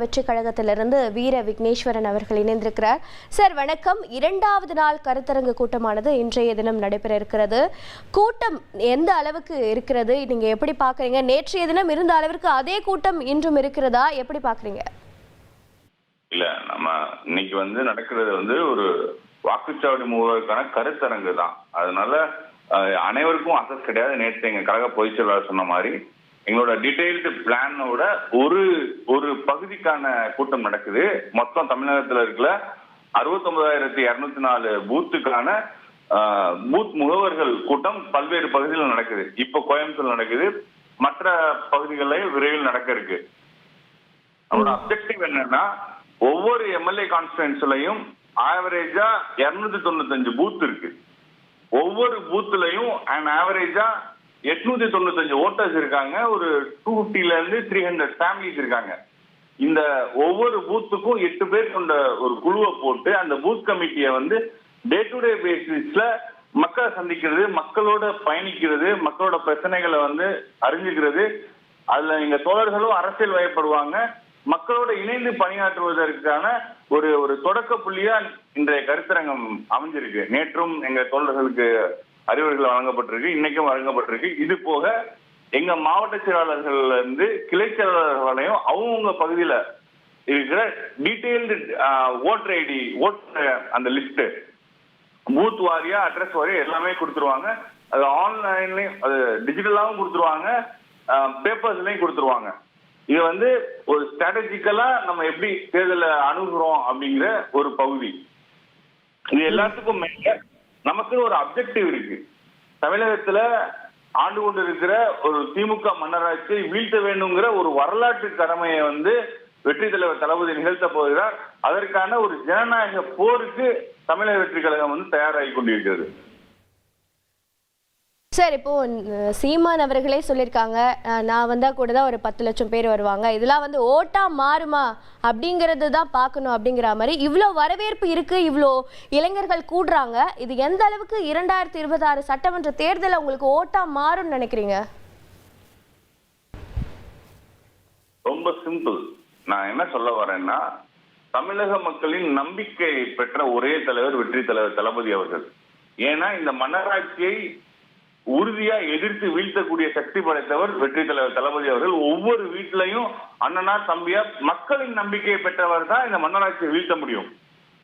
வெற்றி கழகத்திலிருந்து வீர விக்னேஸ்வரன் அவர்கள் இணைந்திருக்கிறார். சார் வணக்கம். இரண்டாவது நாள் கருத்தரங்கு கூட்டமானது இன்றைய தினம் நடைபெற இருக்கிறது. கூட்டம் எந்த அளவுக்கு இருக்கிறது, நீங்க எப்படி பாக்குறீங்க? நேற்றைய தினம் இருந்த அளவிற்கு அதே கூட்டம் இன்றும் இருக்கிறதா, எப்படி பாக்குறீங்க? இல்ல, நம்ம இன்னைக்கு நடக்கிறது ஒரு வாக்குச்சாவடி மூவதற்கான கருத்தரங்கு தான். அதனால அனைவருக்கும் அசஸ் கிடையாது. நேற்று எங்க கழக பொதுச் செயலாளர் சொன்ன மாதிரி எங்களோட டீடைல்டு பிளானோட ஒரு பகுதிக்கான கூட்டம் நடக்குது. மொத்தம் தமிழகத்தில் இருக்கிற 69,204 பூத்துக்கான பூத் முகவர்கள் கூட்டம் பல்வேறு பகுதிகளில் நடக்குது. இப்போ கோயம்புத்தூர் நடக்குது, மற்ற பகுதிகளில் விரைவில் நடக்க இருக்கு. அவரோட அப்ஜெக்டிவ் என்னன்னா, ஒவ்வொரு எம்எல்ஏ கான்ஸ்டிடுவன்சிலையும் ஆவரேஜா 295 பூத் இருக்கு. ஒவ்வொரு பூத்துலையும் ஆவரேஜா 895 ஓட்டர்ஸ் இருக்காங்க. ஒரு 250 இருந்து 300 ஃபேமிலிஸ் இருக்காங்க. இந்த ஒவ்வொரு பூத்துக்கும் 8 பேர் கொண்ட ஒரு குழுவை போட்டு அந்த பூத் கமிட்டியை டே டு டே பேசிஸ்ல மக்களை சந்திக்கிறது, மக்களோட பயணிக்கிறது, மக்களோட பிரச்சனைகளை அறிஞ்சுக்கிறது. அதுல எங்க தோழர்களும் அரசியல் வயப்படுவாங்க. மக்களோட இணைந்து பணியாற்றுவதற்கான ஒரு தொடக்க புள்ளியா இன்றைய கருத்தரங்கம் அமைஞ்சிருக்கு. நேற்றும் எங்க தோழர்களுக்கு அறிவுரைகள் வழங்கப்பட்டிருக்கு, இன்னைக்கும் வழங்கப்பட்டிருக்கு. இது போக எங்க மாவட்ட செயலாளர்கள்ல இருந்து கிளை செயலாளர்களையும் அவங்க பகுதியில இருக்கிற டீடைல்டு ஓட்டர் ஐடி அந்த லிஸ்ட் பூத் வாரியா அட்ரஸ் வாரியா எல்லாமே கொடுத்துருவாங்க. அது ஆன்லைன்லயும் அது டிஜிட்டலாவும் கொடுத்துருவாங்க, பேப்பர்ஸ்லயும் கொடுத்துருவாங்க. இது ஒரு ஸ்ட்ராட்டஜிக்கலா நம்ம எப்படி தேர்தலை அணுகுறோம் அப்படிங்கிற ஒரு பகுதி. இது எல்லாத்துக்கும் மேல நமக்கு ஒரு அப்ஜெக்டிவ் இருக்கு. தமிழகத்துல ஆண்டு கொண்டு இருக்கிற ஒரு திமுக மன்னராட்சியை வீழ்த்த வேண்டுங்கிற ஒரு வரலாற்று கடமையை வெற்றி தலைவர் தளபதி நிகழ்த்த போகிறார். அதற்கான ஒரு ஜனநாயக போருக்கு தமிழக வெற்றி கழகம் தயாராகி கொண்டிருக்கிறது. சார், இப்போ சீமான் அவர்களே சொல்லியிருக்காங்க, நான் வந்தா கூட தான் ஒரு 10 லட்சம் பேர் வருவாங்க, இதெல்லாம் ஓட்டா மாறுமா அப்படிங்கிறது தான் பார்க்கணும் அப்படிங்கிற மாதிரி இவ்வளோ வரவேற்பு இருக்கு, இவ்வளோ இளைஞர்கள் கூடுறாங்க. இது எந்த அளவுக்கு 2026 சட்டமன்ற தேர்தலில் உங்களுக்கு ஓட்டா மாறும்னு நினைக்கிறீங்க? ரொம்ப சிம்பிள். நான் என்ன சொல்ல வரேன்னா, தமிழக மக்களின் நம்பிக்கை பெற்ற ஒரே தலைவர் வெற்றி தலைவர் தளபதி அவர்கள். ஏன்னா இந்த மன்னராட்சியை உறுதியா எதிர்த்து வீழ்த்தக்கூடிய சக்தி படைத்தவர் வெற்றி தலைவர் தளபதி அவர்கள். ஒவ்வொரு வீட்டிலையும் அண்ணனா தம்பியா மக்களின் நம்பிக்கையை பெற்றவர் தான் இந்த மன்னராட்சியை வீழ்த்த முடியும்.